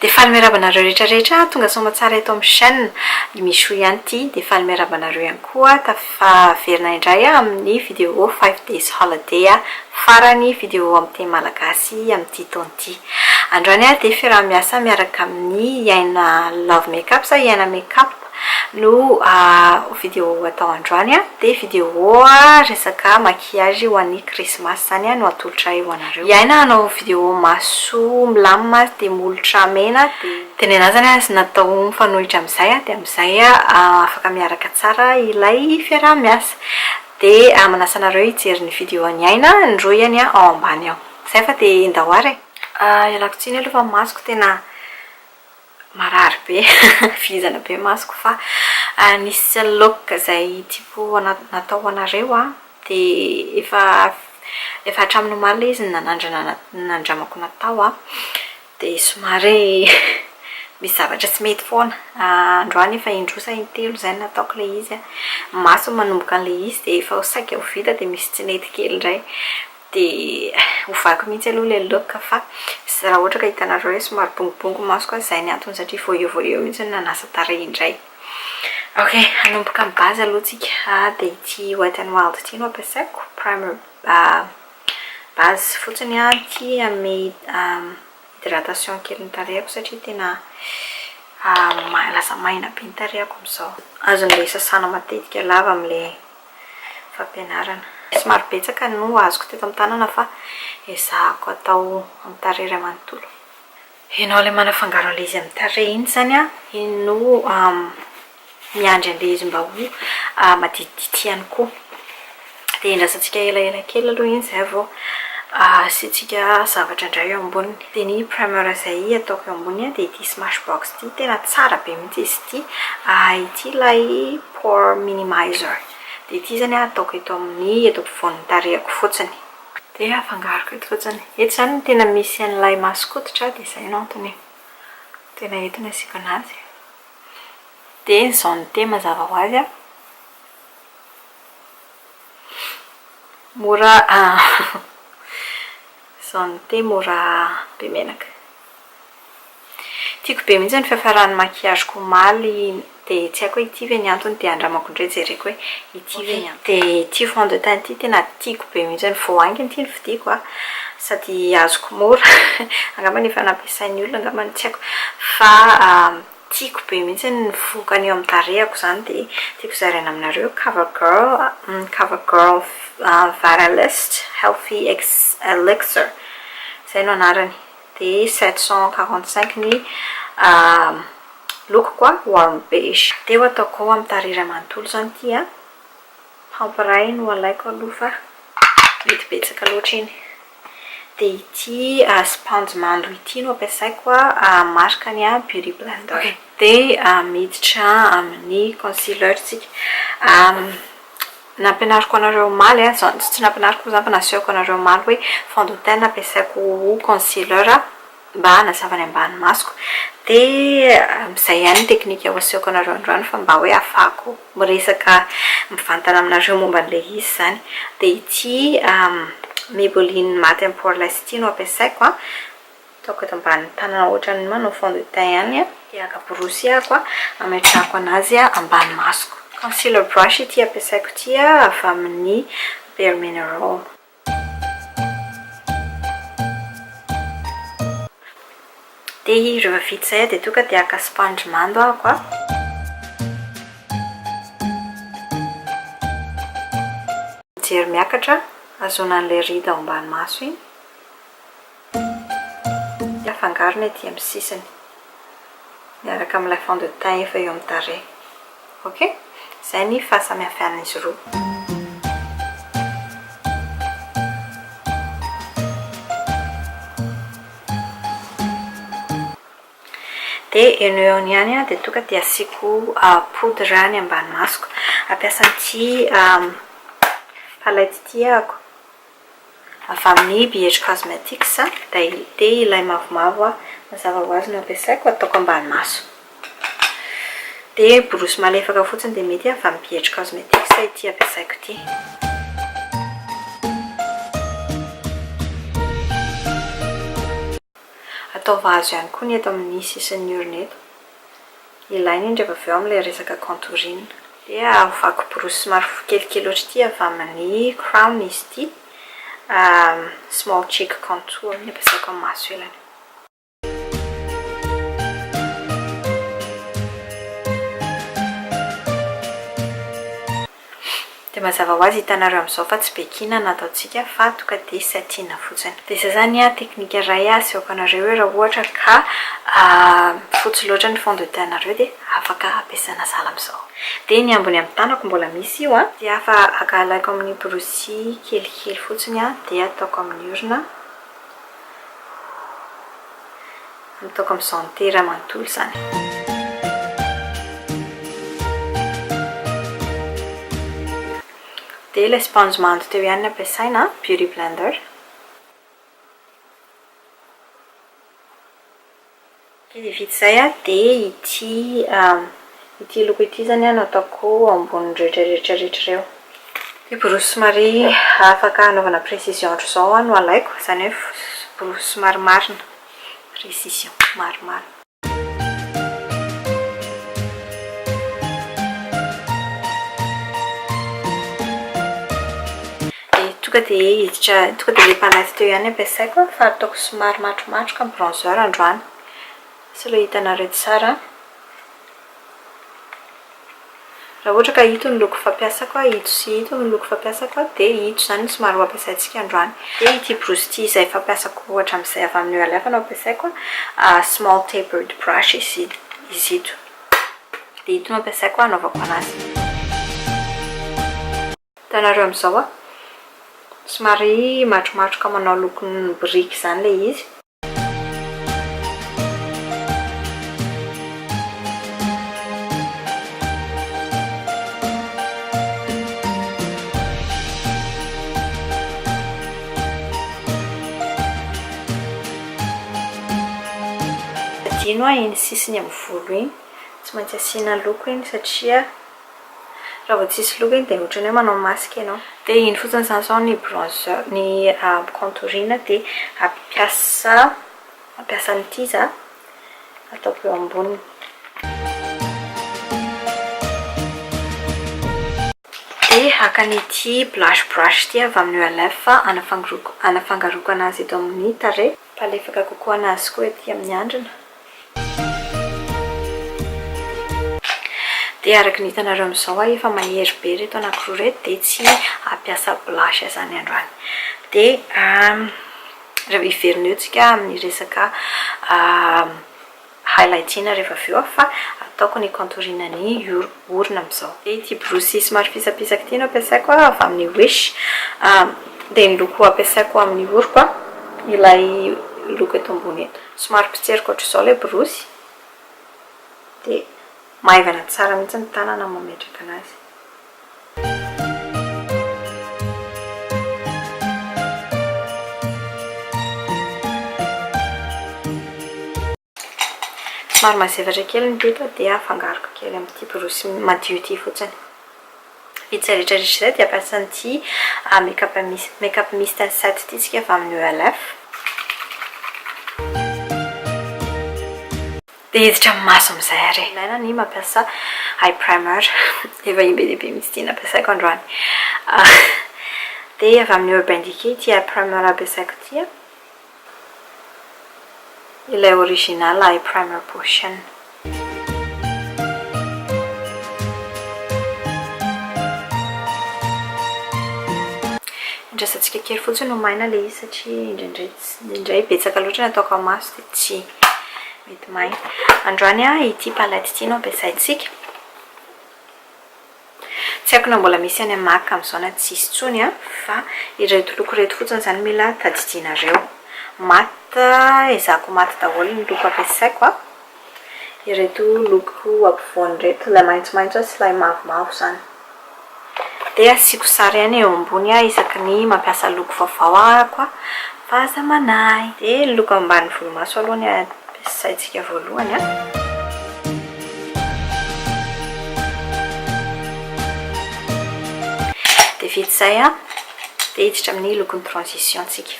dia faly miarabanareo rehetrarehetra tonga soma tsara eto amin'ny chaîne misy ihany ity dia faly miarabanareo ihany koa tafaverina indray amin'ny vidéo 5 days holiday farany vidéo amin'ny teny malagasy amin'ity taona ity. Androany dia fiaraha-miasa miaraka amin'ny Iaina Love Makeup sa Iaina Makeup no vidéo atao androany dia vidéo resaka maquillage ho an'ny Christmas zany no atolotra eo anareo. Iaina hanao vidéo maso milamina dia molotra mena dia ny anazany natao mifanohitra amin'izay dia amin'izay afaka miaraka tsara ilay fiaraha-miasa. Dia manasa anareo hijery ny vidéo any Iaina ny royany ao ambany ao. Zay fa dia indahoary ialako tsiny aloha fa masoko tena marary be fizana be masoko fa nisy look izay tipo natao anareo dia efa hatramin'ny omaly izy nandramako natao dia somary misy zavatra tsy mety foana. Androany efa indrosa intelo zay nataoko le izy maso manomboka an'le izy dia efa saika ho vita dia misy tsinety kely indray dia hovaiko mihitsy aloha le look fa raha ohatra ka hitanareo hoe somary bongobongo masoko izay ny antony satria voeo mihitsy nanasa tarehy indray. Ok, hanomboka amin'ny base aloha tsika dia ity Wet n Wild ity no ampiasaiko primer base fotsiny ity amin'ny hydratation kely ny tarehako satria tena lasa maina be ny tarehako amin'izao. Azon'le sasana matetika lava amin'le fampianarana. Somary betsaka no azoko teto amin'ny tanana fa ezahako atao amin'ny tarehy iray manontolo. Ianao ilay manafangaro an'ilay izy amin'ny tarehy iny zany iny no miandry an'ilay izy mba ho madididity ihany koa. Dia indrasantsika elaela kely aloha iny izay vao asitsika zavatra indray eo amboniny. Dia ny primer izay ataoko eo amboniny dia ity Smashbox ity tena tsara be mihitsy izy ity. Ity ilay pore minimizer. Dia ity zany ataoko eto amin'ny eto ampovoan'ny tarehako fotsiny. Dia afangaroko eto fotsiny. Eto zany tena misy an'ilay masokototra dia izay no antony. Tena eto no asiako anazy. Dia izao no te mazava ho azy mora izao no te mora be menaka. Tiako be mihitsy ny fiafaran'ny maquillage-ko omaly dia tsy haiko hoe ity ve ny antony dia andramako indray jereko hoe ity ve ny antony. Dia ity fond de teint ity tena tiako be mihitsy ny voainginy ity ny vidiko sady azoko mora angambany efa nampiasain'ny olona angambany tsy haiko fa tiako be mihitsy ny vokany eo amin'ny tarehako zany dia tiako zaraina aminareo CoverGirl Vitalist Healthy Elixir izay no anarany. Dia 745 ny loko koa warm beige. Dia ho ataoko ao amin'ny tarehy iray manontolo zany ity hampiray no alaiko aloha fa mety betsaka loatra iny. Dia ity sponge mandro ity no ampiasaiko markany Beauty Blender. Dia miditra amin'ny concealer tsika. Nampianariko anareo omaly tsy nampianariko zany fa nasehoko anareo omaly hoe fond de teint ampiasaiko concealer mba hanazava ny ambany masoko. Dia izay ihany ny teknika ho asehoko anareo androany fa mba hoe ahafahako miresaka mivantana aminareo momba an'ilay izy zany. Dia ity Maybelline Matte and Poreless ity no ampiasaiko ataoko eto ambany tanana ohatra ny manao fond de teint ihany dia akaborosy ametrahako anazy ambany masoko. Concealer brush ity ampiasaiko ity avy amin'ny Bare Mineral. Dia rehefa vita izay dia tonga dia aka sponge mando ahako mijery miakatra azona an'ilay rida ao ambany maso iny. Afangarony aty amin'ny sisiny miaraka amin'ilay fond de teint efa eo amin'ny tarehy. Ok, izay ny fahasamihafan'izy roa. Dia eo ny ihany dia tonga dia asiako poudre ny ambany masoko. Ampiasan'ity palette ity ahako avy amin'ny BH Cosmetics dia ilay mavomavo mazava ho azy no ampiasaiko ataoko ambany maso. Dia borosy malefaka fotsiny dia mety avy amin'ny BH Cosmetics ity ampiasaiko ity. atao vazo ihany koa ny eto amin'ny sisiny orona eto. Ilaina indray avy eo amin'ilay resaka contouring. Dia vaky borosy somary kelikely ohatry ity avy amin'ny crown izy ity. Small cheek contour ny ampiasaiko amin'ny maso ilany. Dia mazava ho azy hitanareo amin'izao fa tsy be kina nataontsika fa tonga dia satina fotsiny. Dia izay zany teknika iray asehoko anareo hoe raha ohatra ka fotsy loatra ny fond de teint-nareo dia afaka ampiasaina sahala amin'izao. Dia ny ambony amin'ny tanako mbola misy io dia afa akalaiko amin'ny borosy kelikely fotsiny dia ataoko amin'ny orona. Ataoko amin'izao ny tera manontolo zany. Dia ilay sponge mando teo ihany no ampiasaina Beauty Blender. Dia vita izay dia ity loko ity zany no ataoko ambony rehetrarehetra ireo. Dia borosy somary afaka anaovana précision ohatr'izao no alaiko, izany hoe borosy somary marina, précision maromaro. Tonga dia ilay palette teo ihany ampiasaiko fa ataoko somary matromatroka amin'ny bronzer androany. Sy ilay hitanareo tsara. Raha ohatra ka hito ny loko fampiasako, hito sy hito ny loko fampiasako dia hito zany somary ho ampiasaintsika androany. Dia ity borosy ity izay fampiasako ohatra amin'izay avy amin'ny alefa no ampiasaiko small tapered brush izy ito. Dia ito no ampiasaiko anaovako anazy. Hitanareo amin'izao somary matromatroka manao lokony brique zany ilay izy. Adino iny sisiny amin'ny volo iny, tsy maintsy asiana loko iny satria raha vao tsisy loko iny dia ohatran'ny hoe manao masika ianao. Dia iny fotsiny izany izao ny bronzer, ny contouring dia mampiasa n'ity za ataoko eo amboniny. Dia haka n'ity blush brush ity avy amin'ny alefa anafangaroko anazy eto amin'ny tarehy, palefaka kokoa anazy koa ety amin'ny andrina. Dia araka ny hitanareo amin'izao efa mahery be reto anankiroa reto dia tsy ampiasa blush zany androany. Dia rehefa hiverina eo tsika amin'ny resaka highlightina rehefa avy eo fa ataoko ny contouring ny orona amin'izao. Dia ity borosy somary fisapisaka ity no ampiasaiko avy amin'ny Wish. Dia ny loko ampiasaiko amin'ny oroko ilay loko eto ambony eto. Somary pitseriko ohatr'izao ilay borosy. Dia maivana tsara mihitsy ny tanana mametraka anazy. Somary mazevatra kely ny teto dia afangaroko kely amin'ity borosy madio ity fotsiny. Vita rehetrarehetra izay dia ampiasa an'ity makeup mist set ity tsika avy amin'ny ELF. Dia hiditra maso amin'izay ary. Ilaina ny mampiasa eye primer. Efa be mihitsy ity nampiasaiko androany. Dia avy amin'ny Urban Decay ity eye primer ampiasaiko ity. Ilay original eye primer potion. Indrasantsika kely fotsiny no maina ilay izy satria indraindray betsaka loatra ny ataoko amin'ny maso dia tsy mety maina. Androany ity palette ity no ampiasaintsika. Tsy haiko na mbola misy any MAC amin'izao na tsisy intsony fa ireto loko reto fotsiny zany mila tadidinareo. Maty ezahako maty daholo ny loko ampiasaiko. Ireto loko ampovoany reto, ilay maitsomaitso sy ilay mavomavo zany. Dia asiako sary ihany eo ambony isaky ny mampiasa loko vaovao koa fa aza manahy. Dia loko ambany volomaso aloha ny ampiasaintsika voalohany. Dia vita izay dia hiditra amin'ny lokony transition tsika.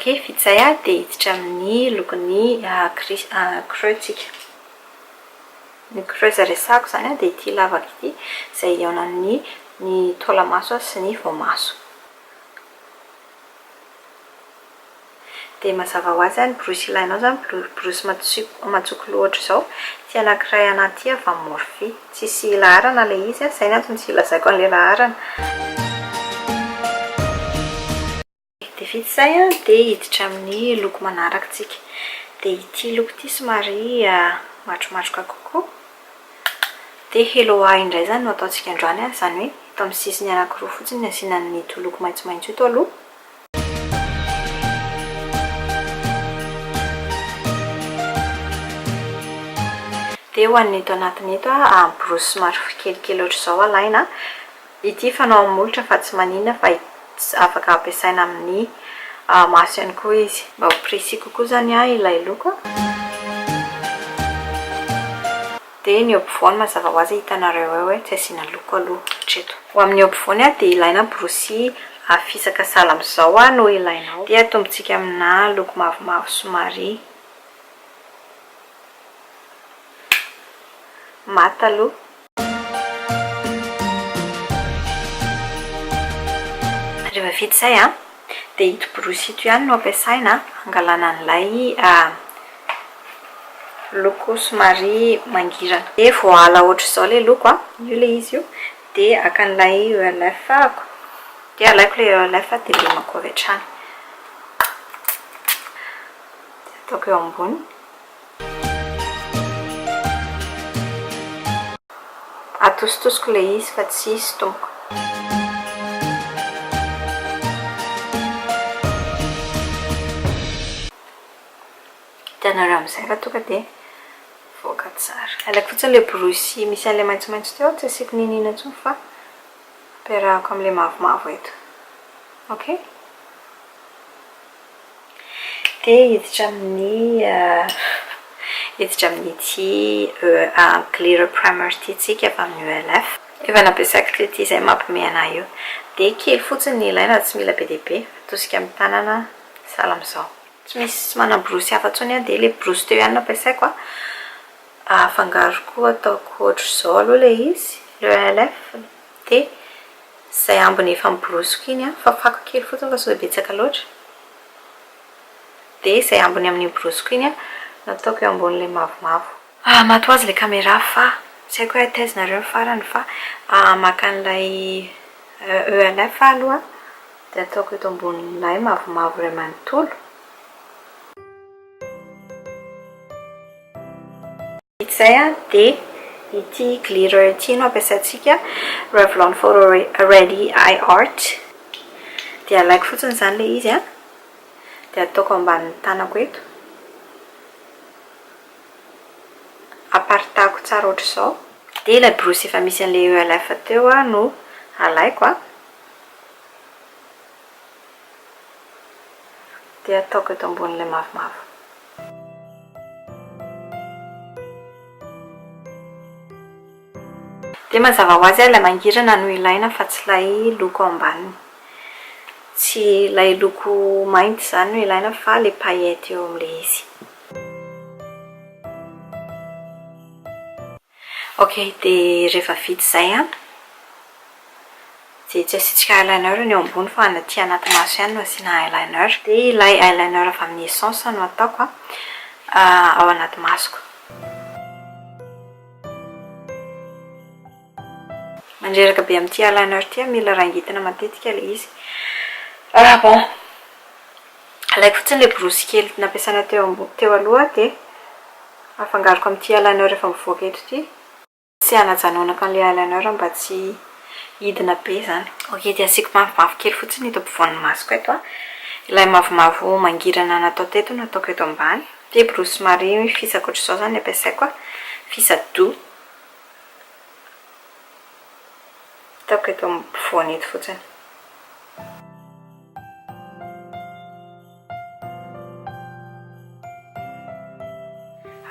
Ok, vita izay a dia hiditra amin'ny lokony creux-tsika. Ny creux resako zany a dia ity lavaka ity izay ihaonan'ny ny taolamaso sy ny voamaso. Dia mazava ho azy ny borosy ilainao zany borosy matsoko loatra izao. Ty anankiray anaty fa morfy. Tsisy laharana ilay izy, izay ny antony tsy ilazaiko an'ilay laharana. Dia vita izay a dia hiditra amin'ny loko manarakatsika. Dia ity loko ity somary matromatroka kokoa. Dia hello eye indray zany no ataontsika androany a, zany hoe eto amin'ny sisiny anankiroa fotsiny asiana nyto loko maitsomaitso ito aloha. Dia ho an'ito anatin'ito a borosy somary kelikely ohatr'izao alaina. Ity fanao amin'ny molotra fa tsy maninona fa afaka ampiasaina amin'ny maso ihany koa izy. Mba ho précis kokoa zany ilay loko. Dia ny ampovoany mazava ho azy hitanareo eo hoe tsy asiana loko aloha hatreto. Ho amin'ny ampovoany dia ilaina borosy fisaka sahala amin'izao no ilainao. Dia atombontsika amina loko mavomavo somary mata aloha. Rehefa vita izay a dia ito borosy ito ihany no ampiasaina hangalana an'ilay loko somary mangirana. Dia voala ohatr'izao ilay loko a, io ilay izy io, dia akan'ilay ELF ako. Dia alaiko ilay ELF dia lemako avy hatrany. Ataoko eo ambony. Atositosiko ilay izy fa tsy sintomiko. Hitanareo amin'izay fa tonga dia voaka tsara. Alaiko fotsiny ilay borosy misy an'ilay maitsomaitso teo, tsy asiako ninina intsony fa ampiarahako amin'ilay mavomavo eto. Ok? Dia hiditra amin'ity glitter primer ity tsika avy amin'ny ELF. Efa nampiasaiko ity izay mampime anahy io. Dia kely fotsiny ny ilaina, tsy mila be dia be. Atosika amin'ny tanana sahala amin'izao. Tsy misy manana borosy hafa intsony dia ilay borosy teo ihany no ampiasaiko a. Afangaroko ataoko ohatr'izao aloha ilay izy, ilay ELF. Dia izay ambiny efa miborosiko iny a, fafako kely fotsiny fa sao betsaka loatra. Dia izay ambiny amin'ny borosiko iny a, nataoko eo ambonin'ilay mavomavo. Mato azy ilay caméra fa tsy haiko hoe ataizanareo farany fa maka an'ilay ELF aloha dia ataoko eto ambonin'ilay mavomavo iray manontolo. Izay a dia ity glitter ity no ampiasaintsika Revlon Photo Ready Eye Art. Dia alaiko fotsiny zany ilay izy a, dia ataoko ambanin'ny tanako eto. Aparitako tsara ohatr'izao. Dia ilay borosy efa misy an'ilay ELF teo a no alaiko a. Dia ataoko eto ambonin'ilay mavomavo. Dia mazava ho azy ilay mangirana no ilaina fa tsy ilay loko ambaniny. Tsy ilay loko mainty zany no ilaina fa ilay paillette eo amin'ilay izy. Ok, dia rehefa vita izay a, dia tsy asiantsika eyeliner ny eo ambony fa anaty anaty maso ihany no asiana eyeliner. Dia ilay eyeliner avy amin'ny essence no ataoko ao anaty masoko. Mandreraka be amin'ity eyeliner ity mila rangitina matetika ilay izy. Bon, alaiko fotsiny ilay borosy kely nampiasana teo aloha dia afangaroko amin'ity eyeliner efa mivoaka eto ity. Tsy hanajanonako an'ilay eyeliner mba tsy hidina be zany. Ok, dia asiako mavomavo kely fotsiny eto ampovoan'ny masoko eto a. Ilay mavomavo mangirana natao teto no ataoko eto ambany. Dia borosy somary fisaka ohatr'izao zany ampiasaiko a, fisa-doux. Ataoko eto ampovoany eto fotsiny.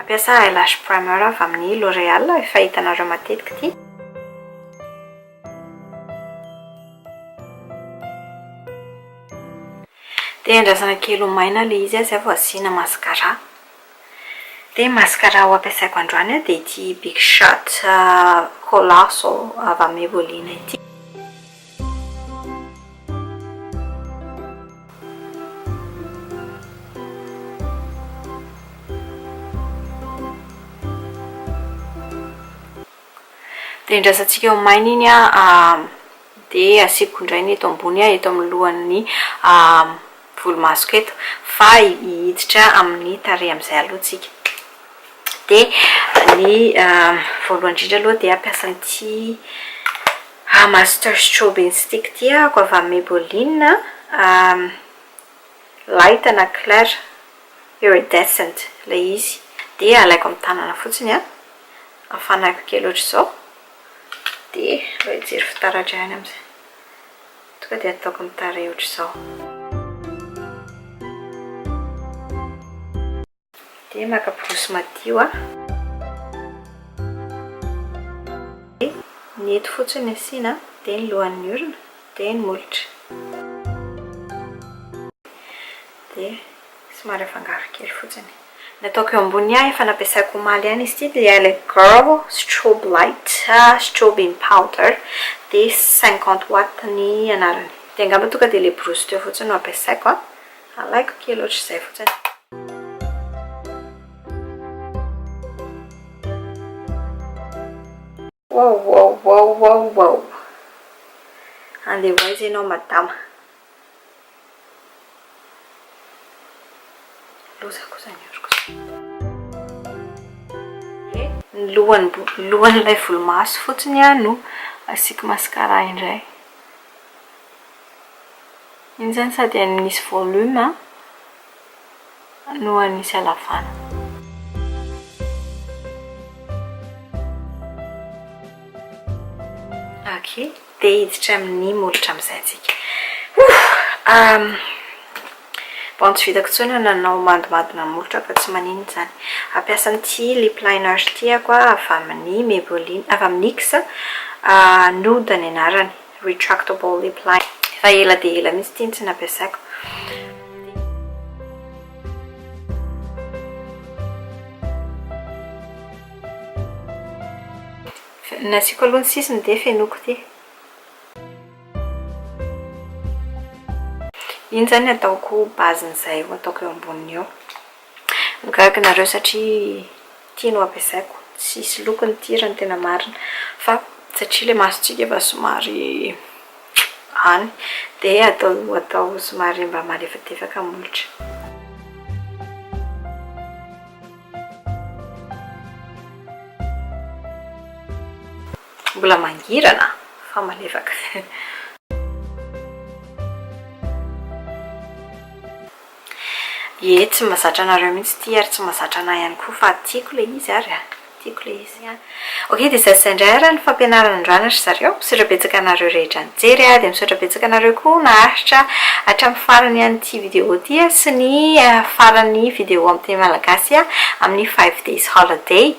Ampiasa eyelash primer avy amin'ny L'Oréal efa hitanareo matetika ity. dia andrasana kely ho maina ilay izy zay vao asiana mascara. Dia mascara ho ampiasaiko androany dia ity Big Shot Colossal avy amin'ny Maybelline ity. Dia andrasantsika ho maina iny dia asiako indrainy eto ambony eto amin'ny lohan'ny volomasoko eto fa hiditra amin'ny tarehy amin'izay alohantsika. Dia ny voalohany indrindra aloha dia ampiasa ity Master Strobe Stick ity ako avy amin'ny Maybelline light na clair iridescent ilay izy. Dia alaiko amin'ny tanana fotsiny afanako kely ohatra izao. Dia hijery fitaratra ihany amin'izay. Tonga dia ataoko amin'ny tarehy ohatra izao. Dia maka borosy madio ny eto fotsiny asiana dia ny lohan'ny orona dia ny molotra. Dia somary afangaro kely fotsiny. Nataoko eo ambony efa nampiasaiko omaly ihany izy ity dia ilay Girl Strobe Light Strobing Powder dia 50 watts ny anarany. Dia angamba tonga dia ilay borosy teo fotsiny no ampiasaiko alaiko kely ohatra izay fotsiny. Wow. Andeha ho aiza ianao madama? Lozako izany oriko izay. Ny lohan'ilay volomaso fotsiny no asiako mascara indray. Iny zany sady anisy volume no anisy halafana. Okay, dia hiditra amin'ny molotra amin'izay antsika. Tsy vitako intsony nanao mandomandona molotra fa tsy maninona izany. Ampiasa an'ity lip liner ity ako avy amin'ny Maybelline, avy amin'ny NYX Nude ny anarany, retractable lip liner. Efa ela dia ela mihitsy ity tsy nampiasaiko. Nasiako aloha ny sisiny dia fenoko ity. Iny zany ataoko bazin'izay ataoko eo amboniny eo. Migaga nareo satria ity no ampiasaiko. Tsisy lokony ity raha ny tena marina fa satria ilay masontsika efa somary any dia atao somary mba malefadefaka molotra. Mbola mangirana fa malefaka. Tsy mahazatra anareo mihitsy ity ary tsy mahazatra anahy ihany koa fa tiako ilay izy ary tiako ilay izy. Okey, dia izay indray ary ny fampianarana androany ry zareo. Misaotra betsaka anareo rehetra nijery dia misaotra betsaka anareo koa naharitra hatramin'ny farany an'ity video ity sy ny farany video amin'ny teny malagasy amin'ny 5 days holiday.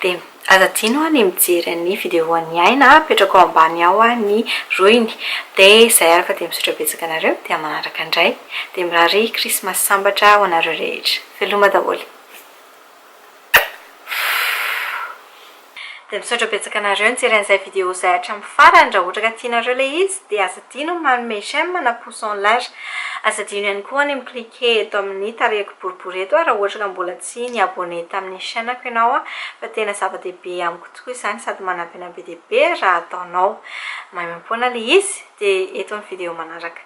Dia aza tiano ny mijery ny video ny aina apetrako ao ambany ao ny roiny. Dia izay ary fa dia misaotra betsaka anareo dia manaraka indray dia mirary Krismasy sambatra ho anareo rehetra. Veloma daholo. Dia misaotra betsaka anareo nijery an'izay video izay hatramin'ny farany. Raha ohatra ka tianareo ilay izy dia aza tiano manome j'aime na pouce en l'air. Aza tiano ihany koa ny mi-cliquer eto amin'ny tarehiko boribory eto raha ohatra ka mbola tsy ny abonné tamin'ny chaîne-ako ianao fa tena zava-dehibe amiko tokoa izany sady manampy be dia be raha ataonao. Mahay mampoana ilay izy dia eto ny video manaraka.